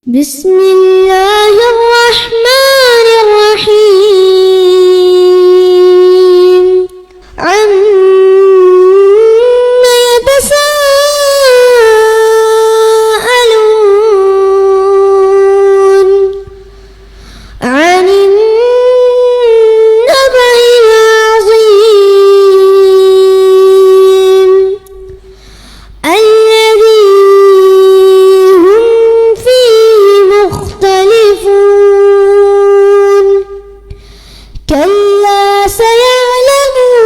بسم الله الرحمن الرحيم عما يتساءلون عن النبأ العظيم الذي هم فيه مختلفون كلا سيعلمون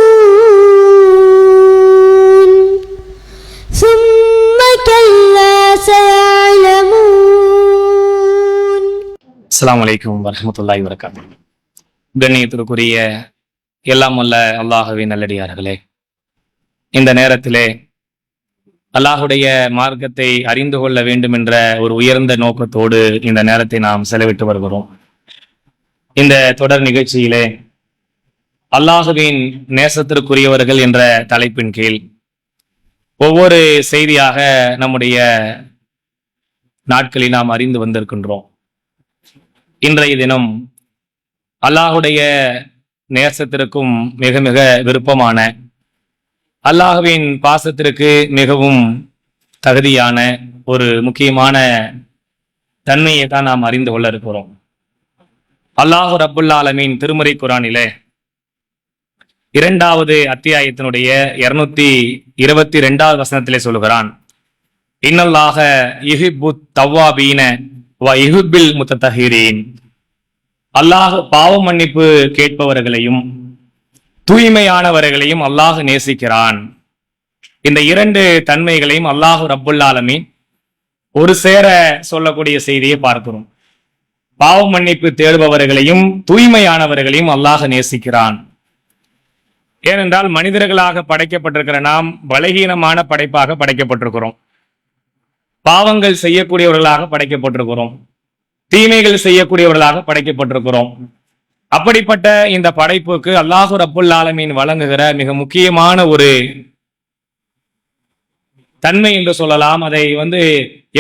ثم كلا سيعلمون. அஸ்ஸலாமு அலைக்கும் வரஹ்மத்துல்லாஹி வபரகாத்துஹு. கண்ணியத்திற்குரிய எல்லாம் வல்ல அல்லாஹ்வின் நல்லடியார்களே, இந்த நேரத்திலே அல்லாஹுடைய மார்க்கத்தை அறிந்து கொள்ள வேண்டும் என்ற ஒரு உயர்ந்த நோக்கத்தோடு இந்த நேரத்தை நாம் செலவிட்டு வருகிறோம். இந்த தொடர் நிகழ்ச்சியிலே அல்லாஹுவின் நேசத்திற்குரியவர்கள் என்ற தலைப்பின் கீழ் ஒவ்வொரு செய்தியாக நம்முடைய நாட்களில் நாம் அறிந்து வந்திருக்கின்றோம். இன்றைய தினம் அல்லாஹுடைய நேசத்திற்கும் மிக மிக விருப்பமான, அல்லாஹுவின் பாசத்திற்கு மிகவும் தகுதியான ஒரு முக்கியமான தன்மையை தான் நாம் அறிந்து கொள்ள இருக்கிறோம். அல்லாஹு ரப்புல் ஆலமீன் திருமறை குர்ஆனிலே 2வது அத்தியாயத்தினுடைய 222வது வசனத்திலே சொல்லுகிறான், இன்னல்லாஹ யுஹிப்புத் தவ்வாபீன வ யுஹிப்புல் முத்தத்தஹிரீன். அல்லாஹ் பாவ மன்னிப்பு கேட்பவர்களையும் தூய்மையானவர்களையும் அல்லாஹ் நேசிக்கிறான். இந்த 2 தன்மைகளையும் அல்லாஹு ரப்புல் ஆலமீன் ஒரு சேர சொல்லக்கூடிய செய்தியை பார்க்கிறோம். பாவ மன்னிப்பு தேடுபவர்களையும் தூய்மையானவர்களையும் அல்லாஹ் நேசிக்கிறான். ஏனென்றால் மனிதர்களாக படைக்கப்பட்டிருக்கிற நாம் பலகீனமான படைப்பாக படைக்கப்பட்டிருக்கிறோம். பாவங்கள் செய்யக்கூடியவர்களாக படைக்கப்பட்டிருக்கிறோம். தீமைகள் செய்யக்கூடியவர்களாக படைக்கப்பட்டிருக்கிறோம். அப்படிப்பட்ட இந்த படைப்புக்கு அல்லாஹு ரப்புல் ஆலமீன் வழங்குகிற மிக முக்கியமான ஒரு தன்மை என்று சொல்லலாம். அதை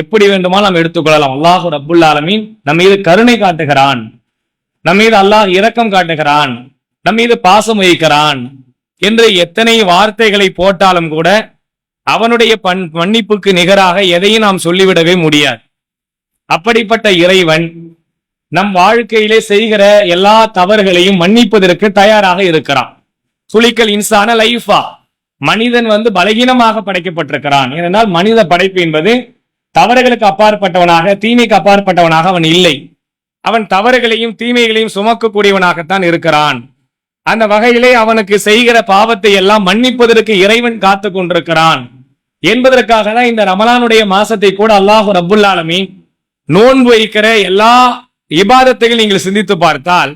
எப்படி வேண்டுமானால் நாம் எடுத்துக்கொள்ளலாம். அல்லாஹு ரப்புல் ஆலமீன் நம் மீது கருணை காட்டுகிறான், நம் மீது அல்லாஹ் இரக்கம் காட்டுகிறான், நம் மீது பாசம் வைக்கிறான் என்று எத்தனை வார்த்தைகளை போட்டாலும் கூட அவனுடைய மன்னிப்புக்கு நிகராக எதையும் நாம் சொல்லிவிடவே முடியாது. அப்படிப்பட்ட இறைவன் நம் வாழ்க்கையிலே செய்கிற எல்லா தவறுகளையும் மன்னிப்பதற்கு தயாராக இருக்கிறான். சுலிக்கல் இன்சான லைஃபா, மனிதன் பலகீனமாக படைக்கப்பட்டிருக்கிறான். ஏனென்றால் மனித படைப்பு என்பது தவறுகளுக்கு அப்பாற்பட்டவனாக, தீமைக்கு அப்பாற்பட்டவனாக அவன் இல்லை. அவன் தவறுகளையும் தீமைகளையும் சுமக்கக்கூடியவனாகத்தான் இருக்கிறான். அந்த வகையிலே அவனுக்கு செய்கிற பாவத்தை எல்லாம் மன்னிப்பதற்கு இறைவன் காத்து கொண்டிருக்கிறான் என்பதற்காக தான் இந்த ரமலானுடைய மாசத்தை கூட அல்லாஹு ரப்புல் ஆலமீன் நோன்பு வைக்கிற எல்லா இபாதத்தையும் நீங்கள் சிந்தித்து பார்த்தால்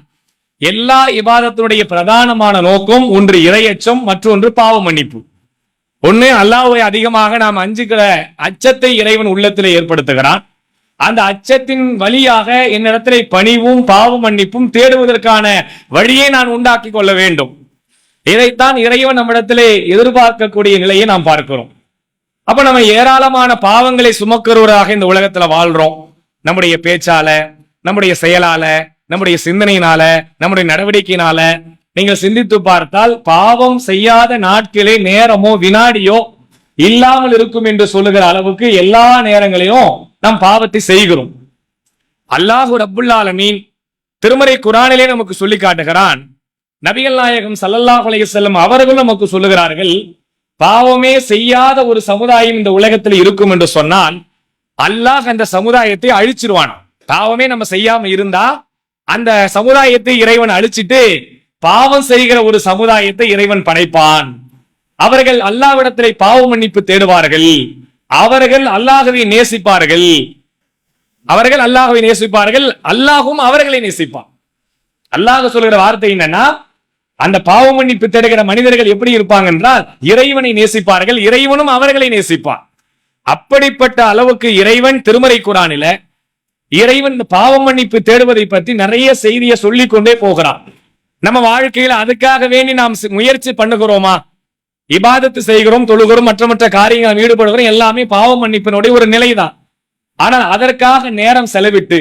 எல்லா இபாதத்தினுடைய பிரதானமான நோக்கம் ஒன்று இறையச்சம், மற்றொன்று பாவ மன்னிப்பு. ஒண்ணு அல்லாஹ்வை அதிகமாக நாம் அஞ்சுகிற அச்சத்தை இறைவன் உள்ளத்திலே ஏற்படுத்துகிறான். அந்த அச்சத்தின் வழியாக என்னிடத்திலே பணிவும் பாவ மன்னிப்பும் தேடுவதற்கான வழியை நான் உண்டாக்கி கொள்ள வேண்டும். இதைத்தான் இறைவன் நம்மிடத்திலே எதிர்பார்க்கக்கூடிய நிலையை நாம் பார்க்கிறோம். அப்ப நம்ம ஏராளமான பாவங்களை சுமக்கிறவராக இந்த உலகத்துல வாழ்றோம். நம்முடைய பேச்சால, நம்முடைய செயலால, நம்முடைய சிந்தனையினால, நம்முடைய நடவடிக்கையினால நீங்கள் சிந்தித்து பார்த்தால் பாவம் செய்யாத நாட்களே நேரமோ வினாடியோ இல்லாமல் இருக்கும் என்று சொல்லுகிற அளவுக்கு எல்லா நேரங்களையும் நாம் பாவத்தை செய்கிறோம். அல்லாஹு ரப்புல் ஆலமீன் திருமறை குர்ஆனிலே நமக்கு சொல்லி காட்டுகிறான். நபிகள் நாயகம் ஸல்லல்லாஹு அலைஹி வஸல்லம் அவர்கள் நமக்கு சொல்லுகிறார்கள், பாவமே செய்யாத ஒரு சமுதாயம் இந்த உலகத்தில் இருக்கும் என்று சொன்னால் அல்லாஹ் அந்த சமுதாயத்தை அழிச்சிருவான். பாவமே நம்ம செய்யாம இருந்தா அந்த சமுதாயத்தை இறைவன் அழிச்சிட்டு பாவம் செய்கிற ஒரு சமுதாயத்தை இறைவன் படைப்பான். அவர்கள் அல்லாஹ்விடத்திலே பாவ மன்னிப்பு தேடுவார்கள், அவர்கள் அல்லாஹ்வை நேசிப்பார்கள், அல்லாஹும் அவர்களை நேசிப்பான். அல்லாஹ் சொல்கிற வார்த்தை என்னன்னா, அந்த பாவ மன்னிப்பு தேடுகிற மனிதர்கள் எப்படி இருப்பாங்க என்றால் இறைவனை நேசிப்பார்கள், இறைவனும் அவர்களை நேசிப்பான். அப்படிப்பட்ட அளவுக்கு இறைவன் திருமறை குர்ஆனில இறைவன் பாவ மன்னிப்பு தேடுவதை பற்றி நிறைய செய்தியை சொல்லிக் கொண்டே போகிறான். நம்ம வாழ்க்கையில அதுக்காக வேண்டி நாம் முயற்சி பண்ணுகிறோமா? இபாதத்து செய்கிறோம், தொழுகிறோம், மற்ற காரியங்கள் ஈடுபடுகிறோம், எல்லாமே பாவ மன்னிப்பினுடைய ஒரு நிலைதான். ஆனால் அதற்காக நேரம் செலவிட்டு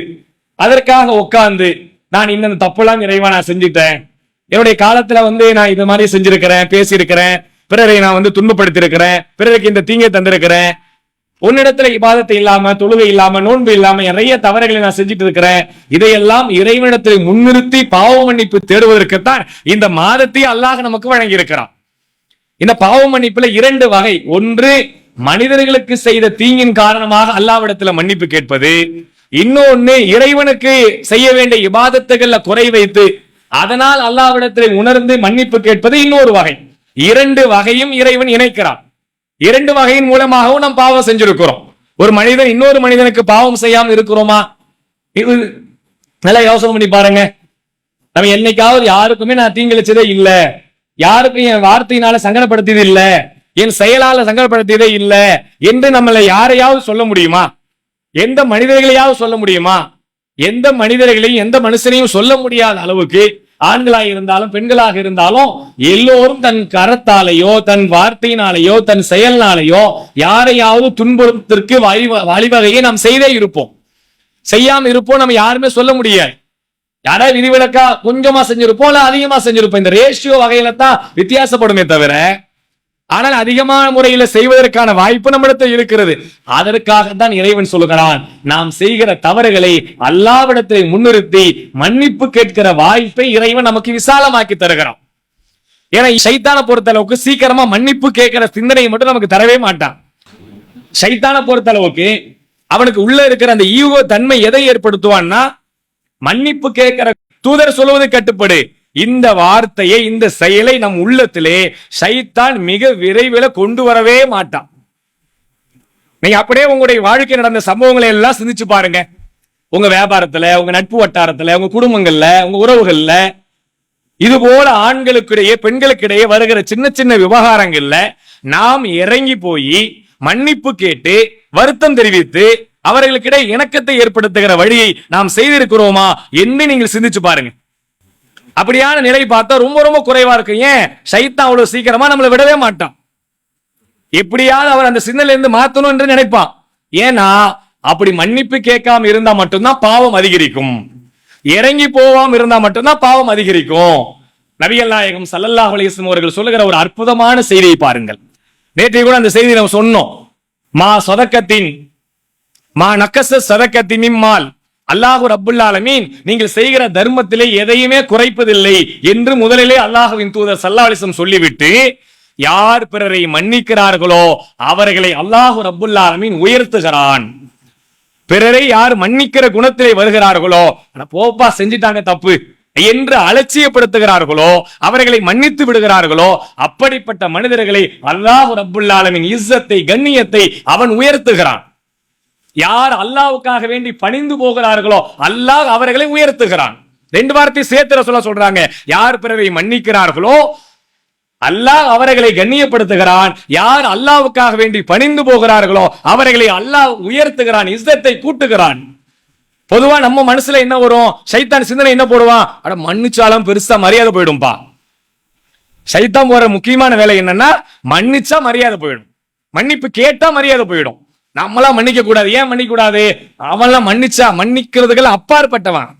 அதற்காக உட்கார்ந்து நான் இந்த தப்புலாம் இறைவா நான் செஞ்சுட்டேன், என்னுடைய காலத்துல நான் இது மாதிரி செஞ்சிருக்கிறேன், பேசியிருக்கிறேன், பிறரை நான் துன்பப்படுத்தி இருக்கிறேன், பிறருக்கு இந்த தீங்கை தந்திருக்கிறேன், உன்னிடத்துல இபாதத்தை இல்லாம தொழுகை இல்லாம நோன்பு இல்லாம நிறைய தவறுகளை நான் செஞ்சுட்டு இருக்கிறேன், இதையெல்லாம் இறைவனிடத்தை முன்னிறுத்தி பாவ மன்னிப்பு தேடுவதற்குத்தான் இந்த மாதத்தை அல்லாஹ் நமக்கு வழங்கி இருக்கிறான். இந்த பாவ மன்னிப்புல 2 வகை. ஒன்று, மனிதர்களுக்கு செய்த தீங்கின் காரணமாக அல்லாஹ்விடத்துல மன்னிப்பு கேட்பது. இன்னொன்னு, இறைவனுக்கு செய்ய வேண்டிய இபாதத்துகள்ல குறை வைத்து அதனால் அல்லாஹ்விடத்துல உணர்ந்து மன்னிப்பு கேட்பது இன்னொரு வகை. 2 வகையும் இறைவன் இணைக்கிறான். 2 வகையின் மூலமாகவும் நாம் பாவம் செஞ்சிருக்கிறோம். ஒரு மனிதன் இன்னொரு மனிதனுக்கு பாவம் செய்யாம இருக்கிறோமா? இது நல்லா யோசனை பண்ணி பாருங்க. நம்ம என்னைக்காவது யாருக்குமே நான் தீங்கிழிச்சதே இல்ல, யாருக்கும் என் வார்த்தையினால சங்கடப்படுத்தியது இல்ல, என் செயலால சங்கடப்படுத்தியதே இல்ல என்று நம்மளை யாரையாவது சொல்ல முடியுமா? எந்த மனிதர்களையாவது சொல்ல முடியுமா? எந்த மனிதர்களையும் எந்த மனுஷனையும் சொல்ல முடியாத அளவுக்கு ஆண்களாக இருந்தாலும் பெண்களாக இருந்தாலும் எல்லோரும் தன் கரத்தாலேயோ தன் வார்த்தையினாலேயோ தன் செயல்னாலேயோ யாரையாவது துன்புறுத்திற்கு வழிவகையை நாம் செய்தே இருப்போம். செய்யாம இருப்போம், நம்ம யாருமே சொல்ல முடியாது. யாராவது விதிவிலக்கா கொஞ்சமா செஞ்சிருப்போம் இல்ல அதிகமா செஞ்சிருப்போம். இந்த ரேஷியோ வகையில தான் வித்தியாசப்படுமே தவிர, ஆனால் அதிகமான முறையில செய்வதற்கான வாய்ப்பு நம்மிடத்தில் இருக்கிறது. அதற்காகத்தான் இறைவன் சொல்லுகிறான், நாம் செய்கிற தவறுகளை அல்லாஹ்விடத்தில் முன்னிறுத்தி மன்னிப்பு கேட்கிற வாய்ப்பை இறைவன் நமக்கு விசாலமாக்கி தருகிறான். ஏன்னா ஷைத்தானை பொறுத்த அளவுக்கு சீக்கிரமா மன்னிப்பு கேட்கிற சிந்தனையை மட்டும் நமக்கு தரவே மாட்டான். ஷைத்தானை பொறுத்த அளவுக்கு அவனுக்கு உள்ள இருக்கிற அந்த ஈகோ தன்மை எதை ஏற்படுத்துவான்னா, மன்னிப்பு கேட்கிற தூதர் சொல்லுவது கட்டுப்படு, இந்த வார்த்தையை இந்த செயலை நம் உள்ளத்திலே ஷைத்தான் மிக விரைவில் கொண்டு வரவே மாட்டான். நீங்க அப்படியே உங்களுடைய வாழ்க்கை நடந்த சம்பவங்களை எல்லாம் சிந்திச்சு பாருங்க. உங்க வியாபாரத்துல, உங்க நட்பு வட்டாரத்துல, உங்க குடும்பங்கள்ல, உங்க உறவுகள்ல, இது போல ஆண்களுக்கிடையே பெண்களுக்கிடையே வருகிற சின்ன சின்ன விவகாரங்கள்ல நாம் இறங்கி போய் மன்னிப்பு கேட்டு வருத்தம் தெரிவித்து அவர்களுக்கிடையே இணக்கத்தை ஏற்படுத்துகிற வழியை நாம் செய்திருக்கிறோமா என்று நீங்கள் சிந்திச்சு பாருங்க. அப்படியான நிலை பார்த்தா ரொம்ப ரொம்ப குறைவா இருக்கு. ஏன்? ஷைத்தான் அவ்வளவு சீக்கிரமா நம்மளை விடவே மாட்டான். எப்படியாவது அவர் அந்த சிந்தனையில இருந்து மாத்தணும் என்று நினைப்பான். ஏன்னா அப்படி மன்னிப்பு கேட்காம இருந்தா மட்டும்தான் பாவம் அதிகரிக்கும். இறங்கி போவாம இருந்தா மட்டும்தான் பாவம் அதிகரிக்கும். நபிகள் நாயகம் ஸல்லல்லாஹு அலைஹி வஸல்லம் அவர்கள் சொல்லுகிற ஒரு அற்புதமான செய்தியை பாருங்கள். நேற்றைய கூட அந்த செய்தியை நம்ம சொன்னோம். மா நக்கஸ ஸதகத்தி மிம்மால், அல்லாஹு ரப்புல் ஆலமீன் நீங்கள் செய்கிற தர்மத்திலே எதையுமே குறைப்பதில்லை என்று முதலிலே அல்லாஹ்வின் தூதர் ஸல்லல்லாஹு அலைஹி வஸல்லம் சொல்லிவிட்டு, யார் பிறரை மன்னிக்கிறார்களோ அவர்களை அல்லாஹு ரப்புல் ஆலமீன் உயர்த்துகிறான். பிறரை யார் மன்னிக்கிற குணத்திலே வருகிறார்களோ, போப்பா செஞ்சிட்டாங்க தப்பு என்று அலட்சியப்படுத்துகிறார்களோ, அவர்களை மன்னித்து விடுகிறார்களோ, அப்படிப்பட்ட மனிதர்களை அல்லாஹு ரப்புல் ஆலமீன் இஸ்ஸத்தை கண்ணியத்தை அவன் உயர்த்துகிறான். யார் அல்லாஹ்வுக்காக வேண்டி பணிந்து போகிறார்களோ அல்லாஹ் அவர்களை உயர்த்துகிறான். 2 வார்த்தை சேர்த்து சொல்றாங்க. யார் பிறரை மன்னிக்கிறார்களோ அல்லாஹ் அவர்களை கண்ணியப்படுத்துகிறான். யார் அல்லாஹ்வுக்காக வேண்டி பணிந்து போகிறார்களோ அவர்களை அல்லாஹ் உயர்த்துகிறான், இஸ்ஸத்தை கூட்டுகிறான். பொதுவா நம்ம மனசுல என்ன வரும்? ஷைத்தான் சிந்தனை என்ன போடுவான்? அட மன்னிச்சாலும் பெருசா மரியாதை போயிடும்பா. ஷைத்தான் போற முக்கியமான வேலை என்னன்னா, மன்னிச்சா மரியாதை போயிடும், மன்னிப்பு கேட்டா மரியாதை போயிடும். நம்மளாம் மன்னிக்க கூடாது. ஏன் மன்னிக்க கூடாது? அவன்லாம் மன்னிச்சா மன்னிக்கிறதுக்கெல்லாம் அப்பாற்பட்டவன்.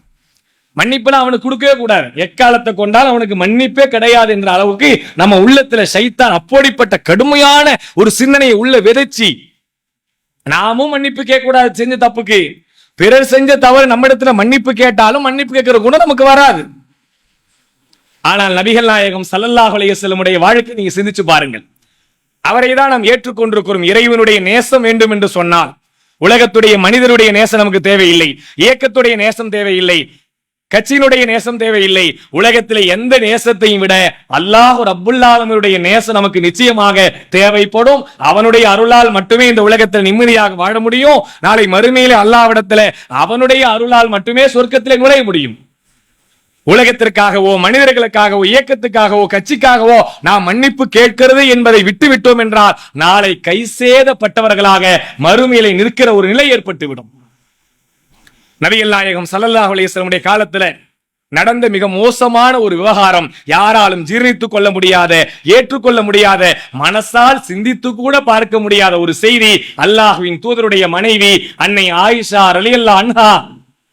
மன்னிப்புலாம் அவனுக்கு கொடுக்கவே கூடாது. எக்காலத்தை கொண்டால் அவனுக்கு மன்னிப்பே கிடையாது என்ற அளவுக்கு நம்ம உள்ளத்துல ஷைத்தான் அப்படிப்பட்ட கடுமையான ஒரு சிந்தனையை உள்ள விதைச்சி, நாமும் மன்னிப்பு கேட்க கூடாது செஞ்ச தப்புக்கு. பிறர் செஞ்ச தவறு நம்ம இடத்துல மன்னிப்பு கேட்டாலும் மன்னிப்பு கேட்கிற குணம் நமக்கு வராது. ஆனால் நபிகள் நாயகம் ஸல்லல்லாஹு அலைஹி வஸல்லம் உடைய வாழ்க்கை நீங்க சிந்திச்சு பாருங்கள். அவரை தான் நாம் ஏற்றுக்கொண்டிருக்கிறோம். இறைவனுடைய நேசம் வேண்டும் என்று சொன்னால் உலகத்துடைய மனிதருடைய நேசம் நமக்கு தேவையில்லை, இயக்கத்துடைய நேசம் தேவையில்லை, கட்சியினுடைய நேசம் தேவையில்லை. உலகத்திலே எந்த நேசத்தையும் விட அல்லாஹ் ரப்புல் ஆலமீனுடைய நேசம் நமக்கு நிச்சயமாக தேவைப்படும். அவனுடைய அருளால் மட்டுமே இந்த உலகத்தில் நிம்மதியாக வாழ முடியும். நாளை மறுமையிலே அல்லாஹ்விடத்திலே அவனுடைய அருளால் மட்டுமே சொர்க்கத்திலே நுழைய முடியும். உலகத்திற்காகவோ மனிதர்களுக்காகவோ இயக்கத்துக்காகவோ கட்சிக்காகவோ நாம் மன்னிப்பு கேட்கிறது என்பதை விட்டு விட்டோம் என்றால் நாளை கை சேதப்பட்டவர்களாக மறுமையிலே நிற்கிற ஒரு நிலை ஏற்பட்டுவிடும். நபிகள் நாயகம் ஸல்லல்லாஹு அலைஹி வஸல்லம் காலத்துல நடந்த மிக மோசமான ஒரு விவகாரம், யாராலும் ஜீர்ணித்துக் கொள்ள முடியாத, ஏற்றுக்கொள்ள முடியாத, மனசால் சிந்தித்து கூட பார்க்க முடியாத ஒரு செய்தி. அல்லாஹ்வின் தூதருடைய மனைவி அன்னை ஆயிஷா ரலியல்லாஹு அன்ஹா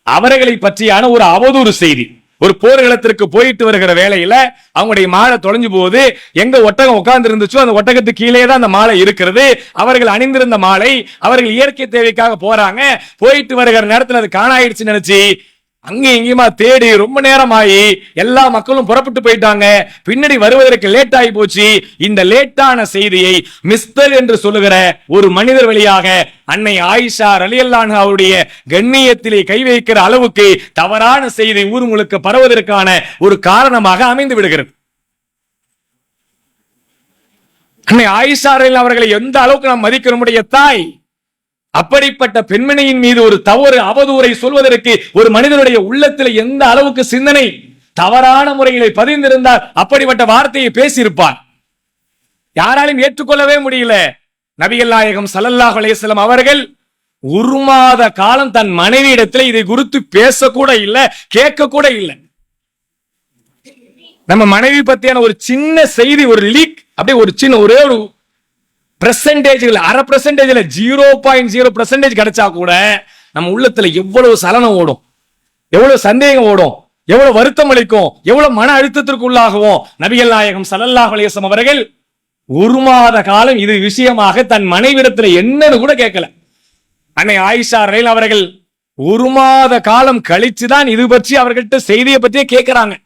அவர்களை பற்றியான ஒரு அவதூறு செய்தி. ஒரு போர்க்களத்திற்கு போயிட்டு வருகிற வேளையில அவங்களுடைய மாலை தொலைஞ்சு போகுது. எங்க ஒட்டகம் உட்கார்ந்து இருந்துச்சோ அந்த ஒட்டகத்துக்கு கீழே தான் அந்த மாலை இருக்கிறது. அவர்கள் அணிந்திருந்த மாலை, அவர்கள் இயற்கை தேவைக்காக போறாங்க. போயிட்டு வருகிற நேரத்தில் அது காணாயிடுச்சு நினைச்சு அங்க இங்கேயுமா தேடி ரொம்ப நேரம் ஆகி எல்லா மக்களும் புறப்பட்டு போயிட்டாங்க. பின்னாடி வருவதற்கு லேட் ஆகி போச்சு. இந்த லேட்டான செய்தியை மிஸ்டர் என்று சொல்லுகிற ஒரு மனிதர் வழியாக அன்னை ஆயிஷா ரலியல்லாஹு அன்ஹா அவருடைய கண்ணியத்திலே கை வைக்கிற அளவுக்கு தவறான செய்தி ஊர் முழுக்க பரவுவதற்கான ஒரு காரணமாக அமைந்து விடுகிறது. அன்னை ஆயிஷா ரலியல்லாஹு அவர்களை எந்த அளவுக்கு நாம் மதிக்க நம்முடைய தாய், அப்படிப்பட்ட பெண்மணியின் மீது ஒரு தவறு அவதூறை சொல்வதற்கு ஒரு மனிதனுடைய உள்ளத்தில் எந்த அளவுக்கு சிந்தனை தவறான முறைகளை பதிந்திருந்தால் அப்படிப்பட்ட வார்த்தையை பேசியிருப்பார். யாராலும் ஏற்றுக்கொள்ளவே முடியல. நபிகள் நாயகம் ஸல்லல்லாஹு அலைஹி வஸல்லம் அவர்கள் ஒரு மாத காலம் தன் மனைவியிடத்தில் இதை குறித்து பேசக்கூட இல்லை, கேட்க கூட இல்லை. நம்ம மனைவி பத்தியான ஒரு சின்ன செய்தி, ஒரு லீக், அப்படியே ஒரு சின்ன ஒரே ஒரு பெர்சன்டேஜ்ல, அரை பெர்சன்டேஜ்ல 0.0% கிடைச்சா கூட நம்ம உள்ளத்துல எவ்வளவு சலனம் ஓடும், எவ்வளவு சந்தேகம் ஓடும், எவ்வளவு வருத்தம் அளிக்கும், எவ்வளவு மன அழுத்தத்திற்கு உள்ளாகுவோம். நபிகள் நாயகம் ஸல்லல்லாஹு அலைஹி வஸல்லம் அவர்கள் ஒரு மாத காலம் இது விஷயமாக தன் மனைவிடத்துல என்னன்னு கூட கேட்கல. அன்னை ஆயிஷா ரலியல்லாஹு அவர்கள் ஒரு மாத காலம் கழிச்சுதான் இது பற்றி அவர்கள்ட்ட செய்தியை பற்றியே கேட்கிறாங்க.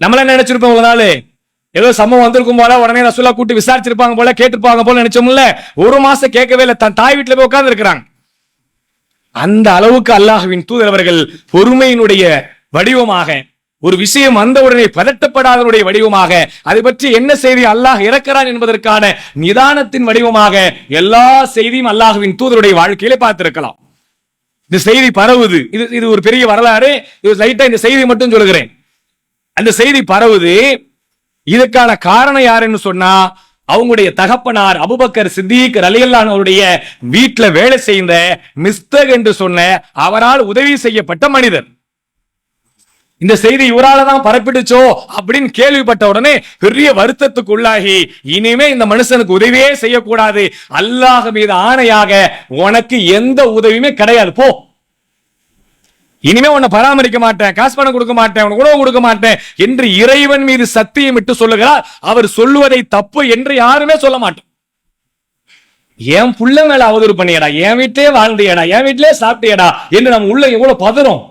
நம்மள நினைச்சிருப்போம் ஒரு நாள் ஏதோ சம்பவம் வந்திருக்கும் போல உடனே ரசூலுல்லாஹ் கூட்டி விசாரிச்சிருப்பாங்க போல, கேட்டிருப்பாங்க போல நினைச்சோம்ல. ஒரு மாசம் கேட்கவே இல்லை, தன் தாய் வீட்டுல போய் உட்கார்ந்து இருக்கிறாங்க. அந்த அளவுக்கு அல்லாஹ்வின் தூதர் அவர்கள் பொறுமையினுடைய வடிவமாக, ஒரு விஷயம் வந்த உடனே பதட்டப்படாதனுடைய வடிவமாக, அதை பற்றி என்ன செய்தி அல்லாஹ் இறக்கிறான் என்பதற்கான நிதானத்தின் வடிவமாக எல்லா செய்தியும் அல்லாஹ்வின் தூதருடைய வாழ்க்கையிலே பார்த்திருக்கலாம். இந்த செய்தி பரவுது, இது ஒரு பெரிய வரலாறு. இது லைட்டா இந்த செய்தி மட்டும் சொல்லுகிறேன். அந்த செய்தி பரவுது. இதற்கான காரணம் யாருன்னு சொன்னா, அவங்களுடைய தகப்பனார் அபூபக்கர் சித்திக் ரலியல்லாஹு அன்ஹு அவருடைய வீட்டுல வேலை செய்த மிஸ்தக் என்று சொன்ன அவரால் உதவி செய்யப்பட்ட மனிதர். இந்த செய்தி இவரால தான் பரப்பிடுச்சோ அப்படின்னு கேள்விப்பட்ட உடனே பெரிய வருத்தத்துக்கு உள்ளாகி, இனிமே இந்த மனுஷனுக்கு உதவியே செய்யக்கூடாது, அல்லாஹ் மீது ஆணையாக உனக்கு எந்த உதவியுமே கிடையாது, போ, இனிமே உன்னை பராமரிக்க மாட்டேன், காசு பணம் கொடுக்க மாட்டேன், உனக்கு உணவு கொடுக்க மாட்டேன் என்று இறைவன் மீது சத்தியம் விட்டு சொல்லுகிறார். அவர் சொல்லுவதை தப்பு என்று யாருமே சொல்ல மாட்டோம். என் புள்ள மேல அவதூறு பண்ணியடா, என் வீட்டிலே வாழ்ந்தியடா, என் வீட்டிலே சாப்பிட்டியடா என்று நம்ம உள்ள எவ்வளவு பதறோம்.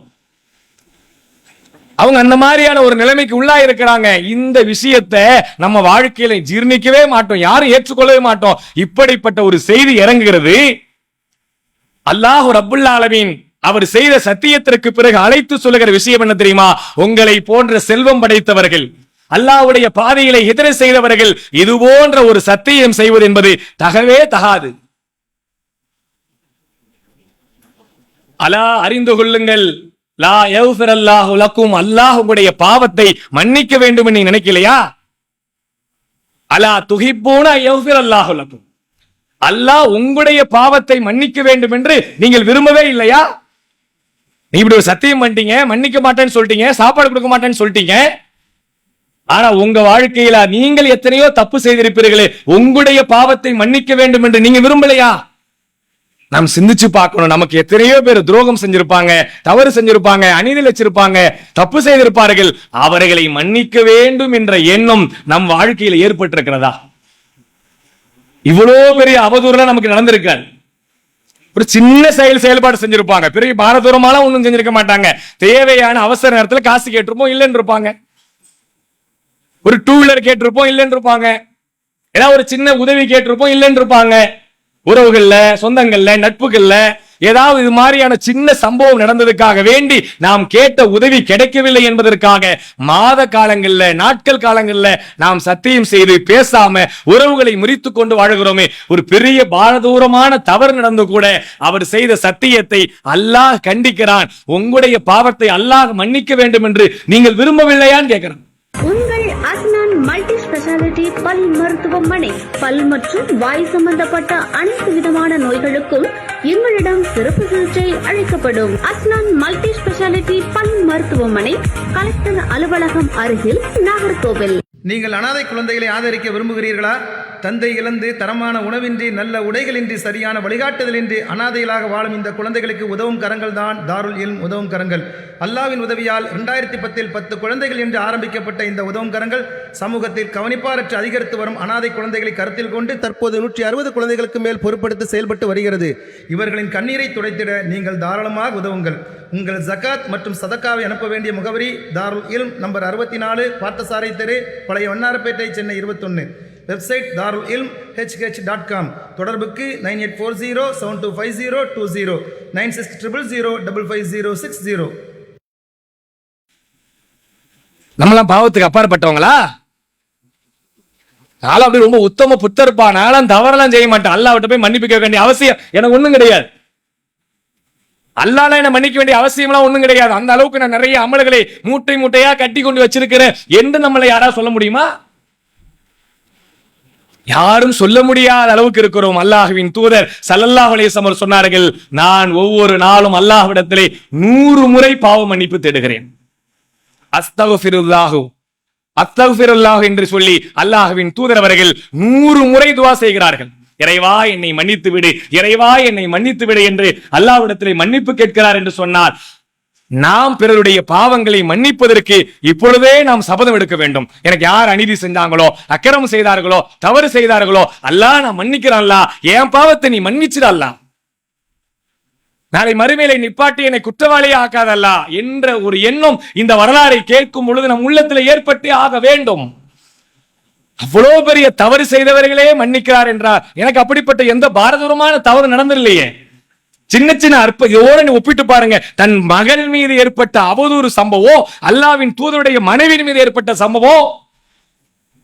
அவங்க அந்த மாதிரியான ஒரு நிலைமைக்கு உள்ளா இருக்கிறாங்க. இந்த விஷயத்தை நம்ம வாழ்க்கையில ஜீர்ணிக்கவே மாட்டோம், யாரும் ஏற்றுக்கொள்ளவே மாட்டோம். இப்படிப்பட்ட ஒரு செய்தி இறங்குகிறது. அல்லாஹ் ரப்புல் ஆலமீன் அவர் செய்த சத்தியத்திற்கு பிறகு அழைத்து சொல்லுகிற விஷயம் என்ன தெரியுமா? உங்களை போன்ற செல்வம் படைத்தவர்கள், அல்லாஹ்வுடைய பாதையிலே ஹிஜ்ரத் செய்தவர்கள் இது போன்ற ஒரு சத்தியம் செய்வது என்பது தகவே தகாது. அலா அறிந்து கொள்ளுங்கள், லா யஃபிரல்லாஹு லக்கும், அல்லாஹ் உங்களுடைய பாவத்தை மன்னிக்க வேண்டும் என்று நீங்க நினைக்கலையா? அலா துஹிப்பூன யஃபிரல்லாஹு லக்கும், அல்லாஹ் உங்களுடைய பாவத்தை மன்னிக்க வேண்டும் என்று நீங்கள் விரும்பவே இல்லையா? நீ இப்படி ஒரு சத்தியம் பண்ணிட்டீங்க, மன்னிக்க மாட்டேன்னு சொல்லிட்டீங்க, சாப்பாடு கொடுக்க மாட்டேன்னு சொல்லிட்டீங்க. ஆனா உங்க வாழ்க்கையில நீங்கள் எத்தனையோ தப்பு செய்திருப்பீர்களே, உங்களுடைய பாவத்தை மன்னிக்க வேண்டும் என்று நீங்க விரும்பலையா? நாம் சிந்திச்சு பார்க்கணும். நமக்கு எத்தனையோ பேர் துரோகம் செஞ்சிருப்பாங்க, தவறு செஞ்சிருப்பாங்க, அநீதி வச்சிருப்பாங்க, தப்பு செய்திருப்பார்கள். அவர்களை மன்னிக்க வேண்டும் என்ற எண்ணம் நம் வாழ்க்கையில் ஏற்பட்டிருக்கிறதா? இவ்வளவு பெரிய அவதூறுலாம் நமக்கு நடந்திருக்காது. ஒரு சின்ன செயல்பாடு செஞ்சிருப்பாங்க, பெரிய பாரதூரமாலாம் ஒண்ணும் செஞ்சிருக்க மாட்டாங்க. தேவையான அவசர நேரத்தில் காசு கேட்டிருப்போம், இல்லைன்னு இருப்பாங்க. ஒரு டூ வீலர் கேட்டிருப்போம், இல்லைன்னு இருப்பாங்க. ஏதாவது ஒரு சின்ன உதவி கேட்டிருப்போம், இல்லைன்னு இருப்பாங்க. உறவுகள்ல, சொந்தங்கள்ல, நட்புகள்ல ஏதாவது இது மாதிரியான சின்ன சம்பவம் நடந்ததுக்காக வேண்டி நாம் கேட்ட உதவி கிடைக்கவில்லை என்பதற்காக மாத காலங்கள்ல, நாட்கள் காலங்கள்ல நாம் சத்தியம் செய்து பேசாம உறவுகளை முறித்து கொண்டு வாழ்கிறோமே. ஒரு பெரிய பாரதூரமான தவறு நடந்து கூட அவர் செய்த சத்தியத்தை அல்லாஹ் கண்டிக்கிறான். உங்களுடைய பாவத்தை அல்லாஹ் மன்னிக்க வேண்டும் என்று நீங்கள் விரும்பவில்லையான்னு கேட்கிறான். உங்கள் அஸ்னான் மல்டி ஸ்பெஷாலிட்டி பல் மருத்துவமனை. பல் மற்றும் வாய் சம்பந்தப்பட்ட அனைத்து விதமான நோய்களுக்கும் எங்களிடம் சிறப்பு சிகிச்சை அளிக்கப்படும். அஸ்னான் மல்டி ஸ்பெஷாலிட்டி பல் மருத்துவமனை, கலெக்டர் அலுவலகம் அருகில், நாகர்கோவில். நீங்கள் அனாதை குழந்தைகளை ஆதரிக்க விரும்புகிறீர்களா? தந்தை இழந்து தரமான உணவின்றி, நல்ல உடைகளின்றி, சரியான வழிகாட்டுதலின்றி அனாதைகளாக வாழும் இந்த குழந்தைகளுக்கு உதவும் கரங்கள் தான் தாருல் இல்ம் உதவும் கரங்கள். அல்லாவின் உதவியால் 2010 10 குழந்தைகள் என்று ஆரம்பிக்கப்பட்ட இந்த உதவும் கரங்கள் சமூகத்தில் கவனிப்பாரற்று அதிகரித்து வரும் அனாதை குழந்தைகளை கருத்தில் கொண்டு தற்போது 160 குழந்தைகளுக்கு மேல் பொறுப்படுத்தி செயல்பட்டு வருகிறது. இவர்களின் கண்ணீரை துடைத்திட நீங்கள் தாராளமாக உதவுங்கள். உங்கள் ஜகாத் மற்றும் சதக்காவை அனுப்ப வேண்டிய முகவரி தாருல் இல்ம், நம்பர் 64, பார்த்தசாரை தெரு, பழைய வண்ணாரப்பேட்டை, சென்னை 21. Website darulilmhh.com. தொடர்புக்கு 9840725020 9600055060. நம்மளாம் பாவத்துக்கு அப்பாற்பட்டவங்களா? நானும் அப்படி ரொம்ப உத்தம புத்தருப்பா, நானும் தவறெல்லாம் செய்ய மாட்டேன். அல்லாஹ்விட்ட போய் மன்னிப்பு கேட்க வேண்டிய அவசியம் எனக்கு ஒண்ணும் கிடையாது. அல்லாஹ்ல என்ன மன்னிக்க வேண்டிய அவசியம்லாம் ஒண்ணும் கிடையாது. அந்த அளவுக்கு நான் நிறைய அமல்களை மூட்டை மூட்டையா கட்டி கொண்டு வச்சிருக்கிறேன் என்று நம்மளை யாராவது சொல்ல முடியுமா? யாரும் சொல்ல முடியாத அளவுக்கு இருக்கிறோம். அல்லாஹ்வின் தூதர் ஸல்லல்லாஹு அலைஹி வஸல்லம் சொன்னார்கள், நான் ஒவ்வொரு நாளும் அல்லாஹ்விடத்திலே 100 முறை பாவ மன்னிப்பு தேடுகிறேன். அஸ்தக்ஃபிருல்லாஹு அஸ்தக்ஃபிருல்லாஹ் என்று சொல்லி அல்லாஹ்வின் தூதர் அவர்கள் 100 முறை துஆ செய்கிறார்கள். இறைவா என்னை மன்னித்து விடு, இறைவா என்னை மன்னித்து விடு என்று அல்லாஹ்விடத்திலே மன்னிப்பு கேட்கிறார் என்று சொன்னார். நாம் பிறருடைய பாவங்களை மன்னிப்பதற்கு இப்பொழுதே நாம் சபதம் எடுக்க வேண்டும். எனக்கு யார் அநீதி செஞ்சாங்களோ, அக்கிரமம் செய்தார்களோ, தவறு செய்தார்களோ, அல்லாஹ் நான் மன்னிக்கிறேன், அல்லாஹ் என் பாவத்தை நீ மன்னிச்சிட, அல்லாஹ் நாளை மறுமையிலே நிப்பாட்டி என்னை குற்றவாளியே ஆக்காதல்லா என்ற ஒரு எண்ணம் இந்த வரலாறை கேட்கும் பொழுது நம் உள்ளத்தில் ஏற்பட்டு ஆக வேண்டும். அவ்வளவு பெரிய தவறு செய்தவர்களே மன்னிக்கிறார் என்றார். எனக்கு அப்படிப்பட்ட எந்த பாரதூரமான தவறு நடந்தில்லையே. சின்ன சின்ன அற்பத்தோடு ஒப்பிட்டு பாருங்க. தன் மகன் மீது ஏற்பட்ட அவதூறு சம்பவம், அல்லாஹ்வின் தூதருடைய மனைவியின் மீது ஏற்பட்ட சம்பவம்,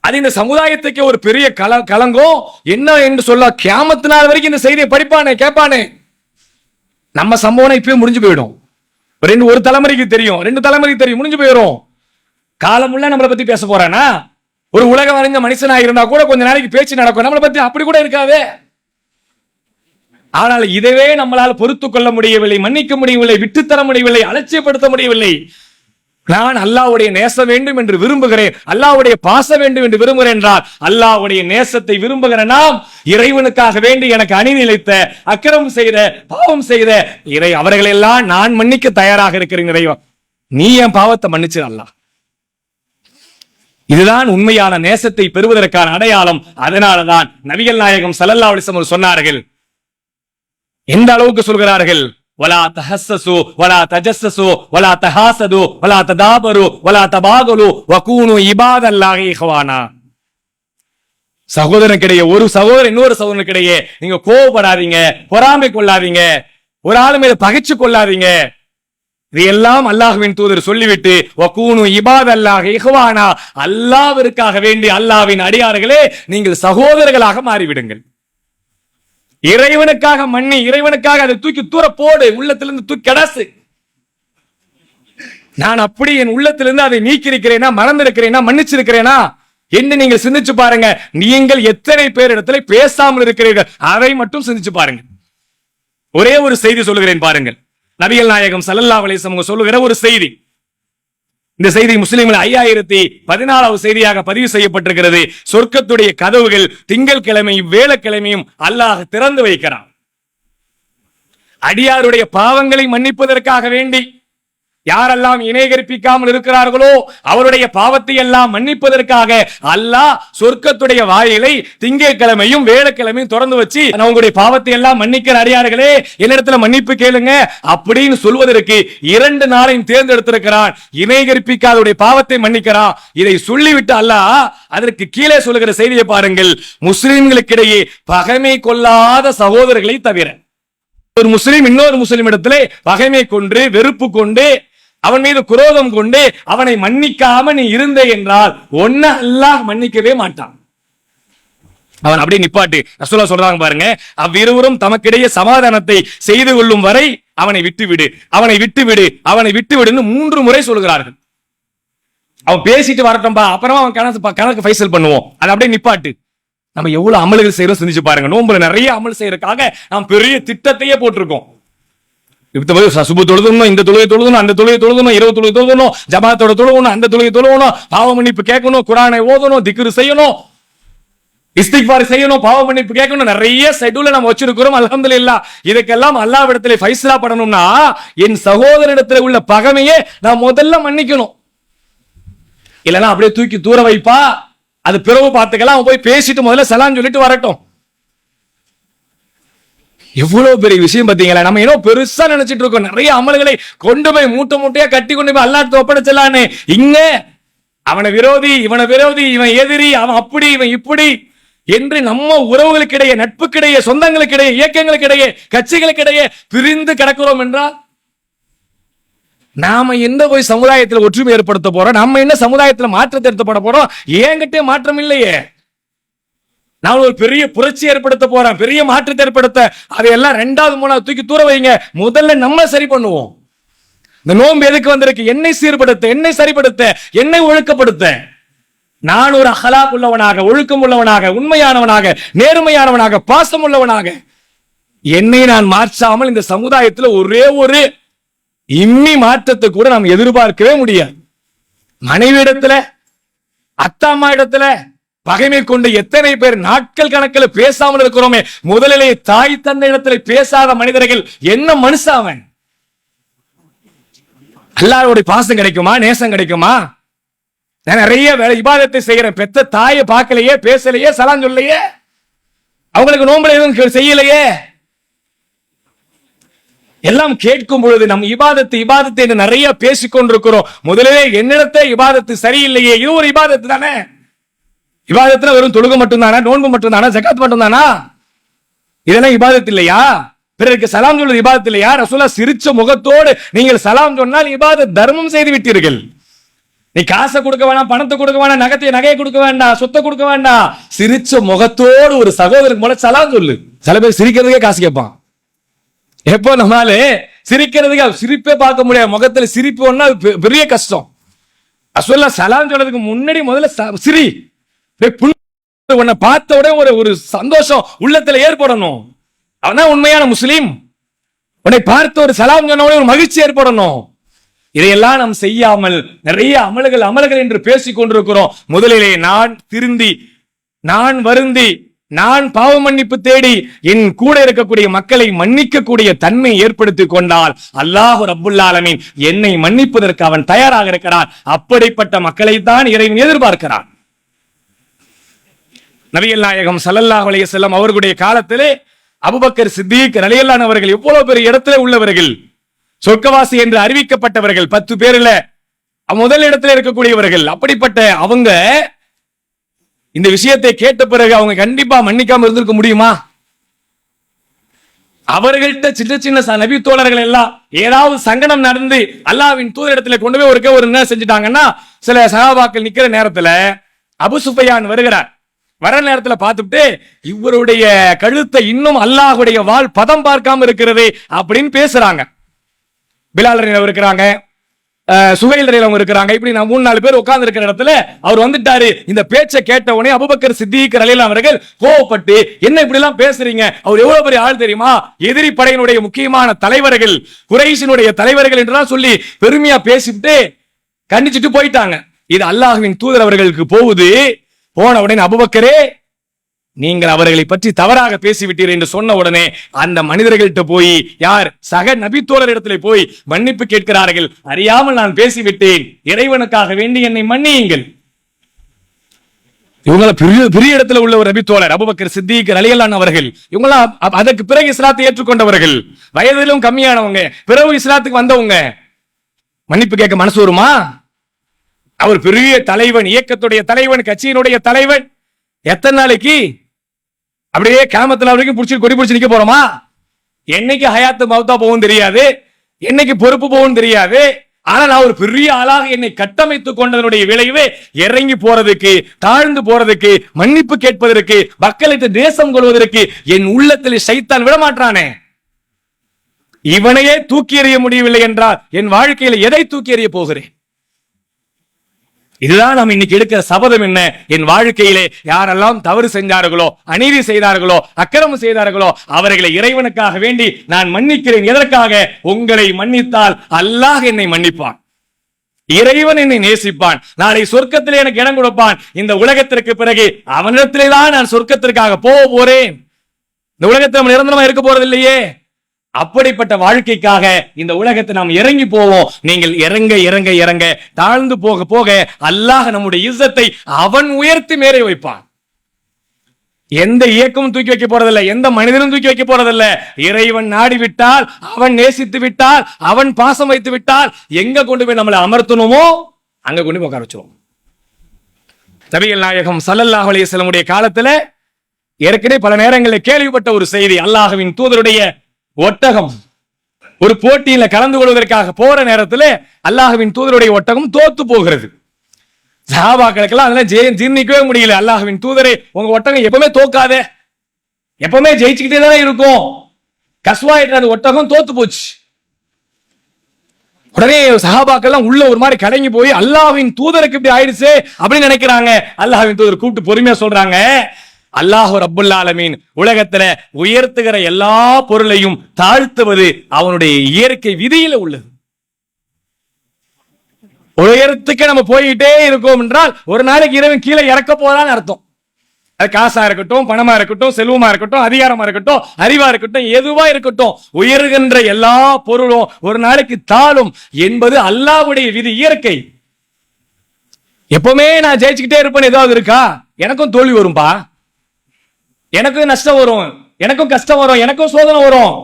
அது இந்த சமுதாயத்துக்கு ஒரு பெரிய கலங்கம். என்ன என்று சொல்ல, கியாமத்து நாள் வரைக்கும் இந்த செய்தியை படிப்பானே, கேட்பானே. நம்ம சம்பவம் இப்பயும் முடிஞ்சு போயிடும். ஒரு தலைமுறைக்கு தெரியும், 2 தலைமுறைக்கு தெரியும், முடிஞ்சு போயிடும். காலமுள்ள நம்மளை பத்தி பேச போறானா? ஒரு உலகம் அறிஞ்ச மனுஷனா இருந்தா கூட கொஞ்ச நாளைக்கு பேச்சு நடக்கும். நம்மளை பத்தி அப்படி கூட இருக்காதே. ஆனால் இதவே நம்மளால் பொறுத்துக் கொள்ள முடியவில்லை, மன்னிக்க முடியவில்லை, விட்டுத்தர முடியவில்லை, அலட்சியப்படுத்த முடியவில்லை. நான் அல்லாஹ்வுடைய நேசம் வேண்டும் என்று விரும்புகிறேன், அல்லாஹ்வுடைய பாசம் வேண்டும் என்று விரும்புகிறேன் என்றால், அல்லாஹ்வுடைய நேசத்தை விரும்புகிற நாம் இறைவனுக்காக வேண்டி எனக்கு அநீதி இழைத்த, அக்கிரமம் செய்த, பாவம் செய்த அவர்களெல்லாம் நான் மன்னிக்க தயாராக இருக்கிறேன். இறைவா நீ என் பாவத்தை மன்னிச்சு அல்லாஹ். இதுதான் உண்மையான நேசத்தை பெறுவதற்கான அடையாளம். அதனாலதான் நபிகள் நாயகம் ஸல்லல்லாஹு அலைஹி வஸல்லம் சொன்னார்கள். எந்த அளவுக்கு சொல்கிறார்கள்? வலா தஹஸ்ஸஸு வலா தஜஸ்ஸஸு வலா தஹாஸது வலா ததாபரு வலா தபாகலு வகூனு இபாதல்லாஹி இஹ்வானா. சகோதரனுக்கிடையே ஒரு சகோதரன் இன்னொரு சகோதரனுக்கிடையே நீங்க கோபப்படாதீங்க, பொறாமை கொள்ளாதீங்க, ஒரு ஆளு மீது பகைச்சு கொள்ளாதீங்க. இதையெல்லாம் அல்லாஹ்வின் தூதர் சொல்லிவிட்டு வகூனு இபாதல்லாஹி இஹ்வானா, அல்லாஹ்விற்காக வேண்டி அல்லாஹ்வின் அடியார்களே நீங்கள் சகோதரர்களாக மாறிவிடுங்கள். இறைவனுக்காக மன்னி, இறைவனுக்காக அதை தூக்கி தூர போடு, உள்ளத்திலிருந்து தூக்கி கடாசு. நான் அப்படி என் உள்ளத்திலிருந்து அதை நீக்கி இருக்கிறேனா, மறந்திருக்கிறேனா, மன்னிச்சிருக்கிறேனா என்று நீங்கள் சிந்திச்சு பாருங்க. நீங்கள் எத்தனை பேர் இடத்துல பேசாமல் இருக்கிறீர்கள் அதை மட்டும் சிந்திச்சு பாருங்க. ஒரே ஒரு செய்தி சொல்லுகிறேன் பாருங்கள். நபிகள் நாயகம் ஸல்லல்லாஹு அலைஹி வஸல்லம் சொல்லுகிற ஒரு செய்தி. இந்த செய்தி முஸ்லிம்கள் 5014வது செய்தியாக பதிவு செய்யப்பட்டிருக்கிறது. சொர்க்கத்துடைய கதவுகள் திங்கள் கிழமையும் வேலைக்கிழமையும் அல்லாஹ் திறந்து வைக்கிறான். அடியாருடைய பாவங்களை மன்னிப்பதற்காக வேண்டி யாரெல்லாம் இணை கற்பிக்காமல் இருக்கிறார்களோ அவருடைய பாவத்தை எல்லாம் மன்னிப்பதற்காக அல்லாஹ் சொர்க்கத்துடைய வாயிலை திங்கட்கிழமையும் வேலைக்கிழமையும் திறந்து வச்சு, உங்களுடைய பாவத்தை எல்லாம் மன்னிக்கிற அடியார்களே என்னிடத்துல மன்னிப்பு கேளுங்க அப்படின்னு சொல்வதற்கு 2 நாளையும் தேர்ந்தெடுத்திருக்கிறான். இணை கற்பிக்காதவருடைய பாவத்தை மன்னிக்கிறான். இதை சொல்லிவிட்டு அல்லாஹ் அதற்கு கீழே சொல்லுகிற செய்தியை பாருங்கள். முஸ்லிம்களுக்கிடையே பகைமை கொள்ளாத சகோதரர்களை தவிர, ஒரு முஸ்லிம் இன்னொரு முஸ்லிம் இடத்திலே பகைமை கொண்டு, வெறுப்பு கொண்டு, அவன் மீது குரோதம் கொண்டு அவனை மன்னிக்காம நீ இருந்தே என்றால் ஒன்ன அல்லாஹ் மன்னிக்கவே மாட்டான். அவன் அப்படியே நிப்பாட்டு. ரசூலுல்லாஹ் சொல்றாங்க பாருங்க, அவ்விருவரும் தமக்கிடையே சமாதானத்தை செய்து கொள்ளும் வரை அவனை விட்டுவிடு, அவனை விட்டுவிடு, அவனை விட்டுவிடுன்னு 3 முறை சொல்கிறார்கள். அவன் பேசிட்டு வரட்டும்பா, அப்புறமா அவன் கணக்கு ஃபைசல் பண்ணுவோம். அது அப்படியே நிப்பாட்டு. நம்ம எவ்வளவு அமல்கள் செய்யறோம் சிந்திச்சு பாருங்க. நோம்புல நிறைய அமல் செய்யறதுக்காக நாம் பெரிய திட்டத்தையே போட்டிருக்கோம். சுபு தொழுதணும், இந்த தொழுகை தொழுதணும், அந்த தொழுகை தொழுதணும், 20 தொழுகை தொழுதணும், ஜமாத்தோட தொழுகணும், அந்த தொழுகை தொழுகணும், பாவ மன்னிப்பு கேட்கணும், குரானை ஓதணும், திக்ரு செய்யணும், இஸ்திக்பார் செய்யணும், பாவ மன்னிப்பு கேட்கணும், நிறைய ஷெட்யூல நம்ம வச்சிருக்கிறோம். அல்ஹம்துலில்லாஹ். இதுக்கெல்லாம் அல்லாஹ்விடத்திலே ஃபைசலா படணும்னா என் சகோதரனிடத்தில் உள்ள பகைமையே நான் முதல்ல மன்னிக்கணும். இல்லைன்னா அப்படியே தூக்கி தூர வைப்பா, அது பிறகு பார்த்துக்கலாம். அவன் போய் பேசிட்டு முதல்ல சலாம் சொல்லிட்டு வரட்டும். எவ்வளவு பெரிய விஷயம் பாத்தீங்களா? நம்ம ஏதோ பெருசா நினைச்சிட்டு இருக்கோம். நிறைய அமல்களை கொண்டு போய் மூட்டை மூட்டையா கட்டி கொண்டு போய் அல்லாஹ்ட்ட ஒப்படைச்சலான்னு. இங்க அவனை விரோதி, இவனை விரோதி, இவன் எதிரி, அவன் அப்படி, இவன் இப்படி என்று நம்ம உறவுகளுக்கிடையே, நட்புக்கிடையே, சொந்தங்களுக்கிடையே, இயக்கங்களுக்கிடையே, கட்சிகளுக்கிடையே பிரிந்து கிடக்கிறோம் என்றால் நாம என்ன போய் சமுதாயத்தில் ஒற்றுமை ஏற்படுத்த போறோம்? நம்ம என்ன சமுதாயத்தில் மாற்றத்தை ஏற்பட போறோம்? ஏங்கிட்டே மாற்றம் இல்லையே. நான் ஒரு பெரிய புரட்சி ஏற்படுத்த போறேன், பெரிய மாற்றத்தை ஏற்படுத்த, அதையெல்லாம் 2வது 3வது தூக்கி தூர வைங்க. முதல்ல நம்ம சரி பண்ணுவோம். இந்த நோன்பு எதுக்கு வந்திருக்கு? என்னை சீர்படுத்த, என்னை சரிப்படுத்த, என்னை ஒழுக்கப்படுத்த. நான் ஒரு அஹ்லாக் உள்ளவனாக, ஒழுக்கம் உள்ளவனாக, உண்மையானவனாக, நேர்மையானவனாக, பாசம் உள்ளவனாக என்னை நான் மாற்றாமல் இந்த சமுதாயத்தில் ஒரே ஒரு இம்மி மாற்றத்தை கூட நாம் எதிர்பார்க்கவே முடியாது. மனைவி இடத்துல, அத்தா அம்மா இடத்துல பகைமை கொண்டு எத்தனை பேர் நாட்கள் கணக்கில் பேசாமல் இருக்கிறோமே. முதலிலே தாய் தந்தை இடத்துல பேசாத மனிதர்கள் என்ன மனுஷாவன்? எல்லாரோட பாசம் கிடைக்குமா? நேசம் கிடைக்குமா? நான் நிறைய இபாதத்தை செய்யறேன், பெத்த தாயை பார்க்கலையே, பேசலையே, சலாம் சொல்லலையே, அவங்களுக்கு நோம்புல எதுவும் செய்யலையே. எல்லாம் கேட்கும் பொழுது நம் இபாதத்து என்று நிறைய பேசிக் கொண்டிருக்கிறோம். முதலிலே என்னிடத்தை இபாதத்து சரியில்லையே, இது ஒரு இபாதத்து தானே. இபாதத்துல வெறும் தொழுகை மட்டும்தானா? நோன்பு மட்டும்தானா? ஜகாத் மட்டும்தானா? இதெல்லாம் இபாதத் இல்லையா? பிறருக்கு சலாம் சொல்வது இபாதத் இல்லையா? ரசூலுல்லாஹ் சிரிச்ச முகத்தோடு நீங்கள் சலாம் சொன்னால் இபாதத், தர்மம் செய்து விட்டீர்கள். நீ காசை கொடுக்க வேணாம், பணத்தை கொடுக்க வேணாம், நகையை கொடுக்க வேண்டாம், சொத்தை கொடுக்க வேண்டாம், சிரிச்ச முகத்தோடு ஒரு சகோதரருக்கு மூலம் சலாம் சொல்லு. சில பேர் சிரிக்கிறதுக்கே காசு கேட்பான். எப்போ நம்மாலே சிரிக்கிறதுக்கு சிரிப்பே பார்க்க முடியாது, முகத்துல சிரிப்பு ஒண்ணா பெரிய கஷ்டம். ரசூலுல்லாஹ் சலாம் சொல்றதுக்கு முன்னாடி முதல்ல சிரி. உன்னை பார்த்த உடனே ஒரு சந்தோஷம் உள்ளத்துல ஏற்படணும். அவன் உண்மையான முஸ்லீம். உன்னை பார்த்து ஒரு சலாம் சொன்ன உடனே ஒரு மகிழ்ச்சி ஏற்படணும். இதையெல்லாம் நாம் செய்யாமல் நிறைய அமல்கள் என்று பேசிக் கொண்டிருக்கிறோம். முதலிலே நான் திருந்தி, நான் வருந்தி, நான் பாவ மன்னிப்பு தேடி என் கூட இருக்கக்கூடிய மக்களை மன்னிக்கக்கூடிய தன்மை ஏற்படுத்திக் கொண்டால் அல்லாஹ் ரப்புல் ஆலமீன் என்னை மன்னிப்பதற்கு அவன் தயாராக இருக்கிறான். அப்படிப்பட்ட மக்களை தான் இறைவன் எதிர்பார்க்கிறான். நபிகள் நாயகம் ஸல்லல்லாஹு அலைஹி வஸல்லம் அவர்களுடைய காலத்திலே அபூபக்கர் சித்திக் ரலியல்லாஹு அன்ஹு அவர்கள் எவ்வளவு பெரிய இடத்துல உள்ளவர்கள், சொர்க்கவாசி என்று அறிவிக்கப்பட்டவர்கள், 10 பேர்ல முதல் இடத்துல இருக்கக்கூடியவர்கள். அப்படிப்பட்ட அவங்க இந்த விஷயத்தை கேட்ட பிறகு அவங்க கண்டிப்பா மன்னிக்காம இருந்திருக்க முடியுமா? அவர்கள்ட்ட சின்ன சின்ன நபி தோழர்கள் எல்லாம் ஏதாவது சங்கடம் நடந்து அல்லாஹ்வின் தூதர் இடத்துல கொண்டு போய் ஒரு என்ன செஞ்சுட்டாங்கன்னா, சில சஹாபாக்கள் நிக்கிற நேரத்துல அபு சுஃபையான் வருகிறார். வர நேரத்துல பார்த்துட்டு இவருடைய கழுத்தை இன்னும் அல்லாஹ்வுடைய வாள் பதம் பார்க்காம இருக்கிறது அப்படின்னு பேசுறாங்க. பிலால் ரலியல்லாஹு இருக்கிறாங்க, சுஹைல் ரலியல்லாஹு இருக்கிறாங்க. இப்படி நான் 3-4 பேர் உட்கார்ந்து இருக்கிற இடத்துல அவர் வந்துட்டாரு. இந்த பேச்சை கேட்ட உடனே அபூபக்கர் சித்திக் ரலியல்லாஹு அவர்கள் கோவப்பட்டு, என்ன இப்படி எல்லாம் பேசுறீங்க? அவர் எவ்வளவு பெரிய ஆள் தெரியுமா? எதிரி படையினுடைய முக்கியமான தலைவர்கள், குறைஷினுடைய தலைவர்கள் என்றெல்லாம் சொல்லி பெருமையா பேசிட்டு கண்டிச்சிட்டு போயிட்டாங்க. இது அல்லாஹ்வின் தூதர் அவர்களுக்கு போகுது. போன உடனே அபூபக்கரே, நீங்கள் அவர்களை பற்றி தவறாக பேசிவிட்டீர்கள் என்று சொன்ன உடனே அந்த மனிதர்கள்ட்ட போய், யார் சக நபித்தோழர் இடத்துல போய் மன்னிப்பு கேட்கிறார்கள். அறியாமல் நான் பேசிவிட்டேன், இறைவனுக்காக வேண்டி என்னை மன்னியுங்கள். இவங்கள பெரிய இடத்துல உள்ள ஒரு நபித்தோழர் அபூபக்கர் சித்திக் ரலியல்லாஹு அன்ஹு அவர்கள். இவங்கள அதற்கு பிறகு இஸ்லாத்தை ஏற்றுக்கொண்டவர்கள், வயதிலும் கம்மியானவங்க, பிறகு இஸ்லாத்துக்கு வந்தவங்க. மன்னிப்பு கேட்க மனசு வருமா? அவர் பெரிய தலைவன், இயக்கத்துடைய தலைவன், கட்சியினுடைய தலைவன். எத்தனை நாளைக்கு அப்படியே கியாமத் நாள் வரைக்கும் புடிச்சு கொடி பிடிச்சு நிக்க போறோமா? என்னைக்கு ஹயாத்து மௌத்தா போகும் தெரியாது, என்னைக்கு பொறுப்பு போகும் தெரியாது. ஆனா நான் ஒரு பெரிய ஆளாக என்னை கட்டமைத்துக் கொண்டதனுடைய விளைவே இறங்கி போறதுக்கு, தாழ்ந்து போறதுக்கு, மன்னிப்பு கேட்பதற்கு, மக்களுக்கு தேசம் கொள்வதற்கு என் உள்ளத்தில் சைத்தான் விடமாட்டானே. இவனையே தூக்கி எறிய முடியவில்லை என்றால் என் வாழ்க்கையில எதை தூக்கி எறிய போகிறேன்? இதுதான் நாம் இன்னைக்கு எடுக்கிற சபதம். என்ன? என் வாழ்க்கையிலே யாரெல்லாம் தவறு செஞ்சார்களோ, அநீதி செய்தார்களோ, அக்கிரமம் செய்தார்களோ, அவர்களை இறைவனுக்காக வேண்டி நான் மன்னிக்கிறேன். எதற்காக? உங்களை மன்னித்தால் அல்லாஹ் என்னை மன்னிப்பான், இறைவன் என்னை நேசிப்பான், நாளை சொர்க்கத்திலே எனக்கு இடம் கொடுப்பான். இந்த உலகத்திற்கு பிறகு அவனிடத்திலே தான் நான் சொர்க்கத்திற்காக போறேன். இந்த உலகத்தில் நிரந்தரமா இருக்க போறது இல்லையே. அப்படிப்பட்ட வாழ்க்கைக்காக இந்த உலகத்தை நாம் இறங்கி போவோம். நீங்கள் இறங்க இறங்க இறங்க தாழ்ந்து போக போக அல்லாஹ் நம்முடைய இஸ்ஸத்தை அவன் உயர்த்தி மேலே வைப்பான். எந்த இயக்கமும் தூக்கி வைக்க போறதில்லை, எந்த மனிதனும் தூக்கி வைக்க போறதில்லை. இறைவன் நாடி விட்டால், அவன் நேசித்து விட்டால், அவன் பாசம் வைத்து விட்டால், எங்க கொண்டு போய் நம்மளை அமர்த்தணுமோ அங்க கொண்டு போய் உட்கார வச்சிருவோம். நபிகள் நாயகம் ஸல்லல்லாஹு அலைஹி வஸல்லம் காலத்துல ஏற்கனவே பல நேரங்களில் கேள்விப்பட்ட ஒரு செய்தி. அல்லாஹ்வின் தூதருடைய ஒட்டகம் ஒரு போட்டியில கலந்து கொள்வதற்காக போற நேரத்தில் அல்லாஹ்வின் தூதருடைய ஒட்டகம் தோத்து போகிறது. சஹாபாக்களுக்கெல்லாம் அதெல்லாம் ஜீர்ணிக்கவே முடியல. அல்லாஹ்வின் தூதரே, உங்க ஒட்டகம் எப்பவுமே தோக்காதே, எப்பவுமே ஜெயிச்சுக்கிட்டே தானே இருக்கும். கஸ்வாயிட்ட அந்த ஒட்டகம் தோத்து போச்சு. உடனே சஹாபாக்கெல்லாம் உள்ள ஒரு மாதிரி கலங்கி போய் அல்லாஹ்வின் தூதருக்கு இப்படி ஆயிடுச்சு அப்படின்னு நினைக்கிறாங்க. அல்லாஹ்வின் தூதர் கூப்பிட்டு பொறுமையா சொல்றாங்க, அல்லாஹ் ரப்புல் ஆலமீன் உலகத்துல உயர்த்துகிற எல்லா பொருளையும் தாழ்த்துவது அவனுடைய இயற்கை விதியில உள்ளது. உயரத்துக்கு நம்ம போயிட்டே இருக்கோம் என்றால் ஒரு நாளைக்கு இறைவன் கீழே இறக்க போறான்னு அர்த்தம். அது காசா இருக்கட்டும், பணமா இருக்கட்டும், செல்வமா இருக்கட்டும், அதிகாரமா இருக்கட்டும், அறிவா இருக்கட்டும், எதுவா இருக்கட்டும், உயர்கின்ற எல்லா பொருளும் ஒரு நாளைக்கு தாழும் என்பது அல்லாஹ்வுடைய விதி, இயற்கை. எப்பவுமே நான் ஜெயிச்சுக்கிட்டே இருப்பேன்னு ஏதாவது இருக்கா? எனக்கும் தோல்வி வரும்பா, எனக்கும் நஷ்டம் வரும், எனக்கும் கஷ்டம் வரும், எனக்கும் சோதனை வரும்.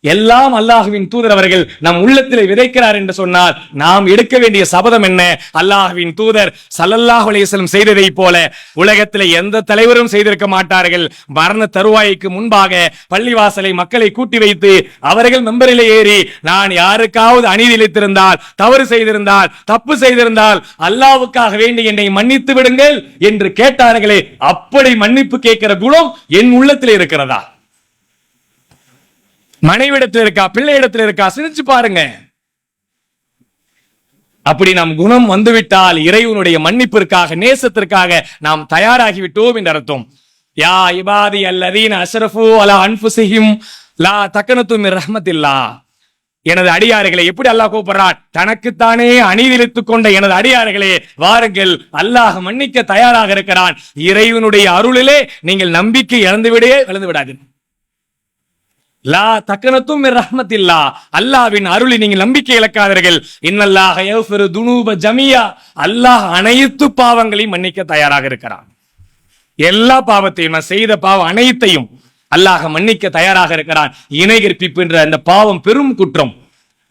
எல்லாம் அல்லாஹ்வின் தூதர் அவர்கள் நம் உள்ளத்திலே விதைக்கிறார் என்று சொன்னால் நாம் எடுக்க வேண்டிய சபதம் என்ன? அல்லாஹ்வின் தூதர் ஸல்லல்லாஹு அலைஹி வஸல்லம் செய்ததை போல உலகத்திலே எந்த தலைவரும் செய்திருக்க மாட்டார்கள். மரண தருவாய்க்கு முன்பாக பள்ளிவாசலை மக்களை கூட்டி வைத்து அவர்கள் மெம்பரிலே ஏறி, நான் யாருக்காவது அநீதி இழைத்திருந்தால், தவறு செய்திருந்தால், தப்பு செய்திருந்தால் அல்லாஹ்வுக்காக வேண்டி என்னை மன்னித்து விடுங்கள் என்று கேட்டார்களே, அப்படி மன்னிப்பு கேட்கிற குணம் என் உள்ளத்திலே இருக்கிறதா? மனைவிடத்தில் இருக்கா? பிள்ளை இடத்தில் இருக்கா? சிந்திச்சு பாருங்க. அப்படி நம் குணம் வந்துவிட்டால் இறைவனுடைய மன்னிப்பிற்காக, நேசத்திற்காக நாம் தயாராகிவிட்டோம் என்று அர்த்தம். யா இபாதி அல்லதீன அஸ்ரஃபு அலா அன்ஃபுஸிஹிம் லா தக்னது மின் ரஹ்மத்தில்லாஹ். எனது அடியார்களே, எப்படி அல்லாஹ் கூப்பிடுறான்? தனக்குத்தானே அநீதித்துக் கொண்ட எனது அடியார்களே, வாருங்கள், அல்லாஹ் மன்னிக்க தயாராக இருக்கிறான். இறைவனுடைய அருளிலே நீங்கள் நம்பிக்கை இழந்து விடாது. லா தக்னதும் மின் ரஹ்மத்தில்லாஹ். அல்லாஹ்வின் அருளை நீங்கள் நம்பிக்கை இழக்காதீர்கள். இன்னல்லாஹ யஃபிரு துனூப ஜமியா. அல்லாஹ் அனைத்து பாவங்களையும் மன்னிக்க தயாராக இருக்கிறான். எல்லா பாவத்தையும், நான் செய்த பாவம் அனைத்தையும் அல்லாஹ் மன்னிக்க தயாராக இருக்கிறான். இணை கற்பிப்பு என்ற அந்த பாவம் பெரும் குற்றம்.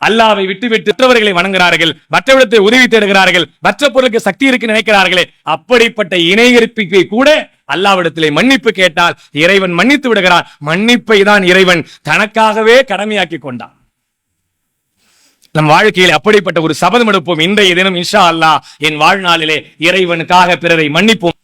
அல்லாஹ்வை விட்டு மற்றவர்களை வணங்குகிறார்கள், மற்றவர்களை உதவி தேடுகிறார்கள், மற்ற பொருளுக்கு சக்தி இருக்கு நினைக்கிறார்களே, அப்படிப்பட்ட இணை கற்பிப்பை கூட அல்லாஹ்விடத்திலே மன்னிப்பு கேட்டால் இறைவன் மன்னித்து விடுகிறான். மன்னிப்பை தான் இறைவன் தனக்காகவே கடமையாக்கி கொண்டான். நம் வாழ்க்கையில் அப்படிப்பட்ட ஒரு சபதம் எடுப்போம். இன்றைய தினம் இன்ஷா அல்லாஹ் என் வாழ்நாளிலே இறைவனுக்காக பிறரை மன்னிப்போம்.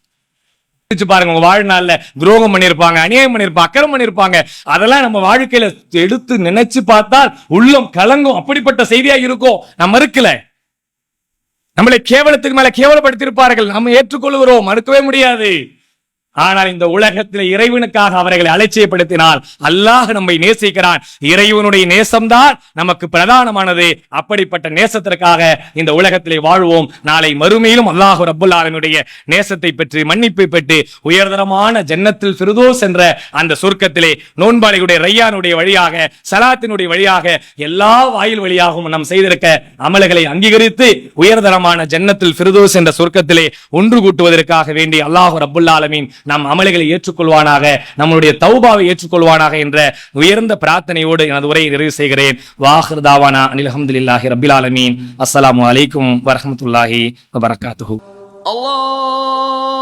பாருங்க, உங்க வாழ்நாள்ல துரோகம் பண்ணிருப்பாங்க, அநியாயம் பண்ணிருப்பாங்க, அக்கிரமம் பண்ணிருப்பாங்க. அதெல்லாம் நம்ம வாழ்க்கையில எடுத்து நினைச்சு பார்த்தால் உள்ளம் கலங்கும். அப்படிப்பட்ட செய்தியா இருக்கும். நம்ம இருக்கல, நம்மளை கேவலத்துக்கு மேல கேவலப்படுத்தியிருப்பார்கள். நம்ம ஏற்றுக்கொள்கிறோம், மறுக்கவே முடியாது. ஆனால் இந்த உலகத்தில் இறைவனுக்காக அவர்களை அலட்சியப்படுத்தினால் அல்லாஹ் நம்மை நேசிக்கிறான். இறைவனுடைய நேசம்தான் நமக்கு பிரதானமானது. அப்படிப்பட்ட நேசத்திற்காக இந்த உலகத்திலே வாழ்வோம். நாளை மறுமையிலும் அல்லாஹ் ரப்புல் ஆலமீனுடைய நேசத்தை பெற்று, மன்னிப்பை பெற்று, உயர்தரமான ஜன்னத்தில் ஃபிர்தௌஸ் என்ற அந்த சொர்க்கத்திலே நோன்பாளிகளுடைய ரையானுடைய வழியாக, சலாத்தினுடைய வழியாக, எல்லா வாயில் வழியாகவும் நாம் செய்திருக்க அமல்களை அங்கீகரித்து உயர்தரமான ஜன்னத்தில் ஃபிர்தௌஸ் என்ற சொர்க்கத்திலே ஒன்று கூட்டுவதற்காக வேண்டி அல்லாஹ் ரப்புல் ஆலமீன் நம் அமல்களை ஏற்றுக்கொள்வானாக, நம்முடைய தௌபாவை ஏற்றுக்கொள்வானாக என்ற உயர்ந்த பிரார்த்தனையோடு எனது உரையை நிறைவு செய்கிறேன். வாஹிர் தாவானா அனில் ஹம்துலில்லாஹி ரப்பில் ஆலமீன். அஸ்ஸலாமு அலைக்கும் வரஹ்மத்துல்லாஹி வபரகாத்துஹு. அல்லாஹ்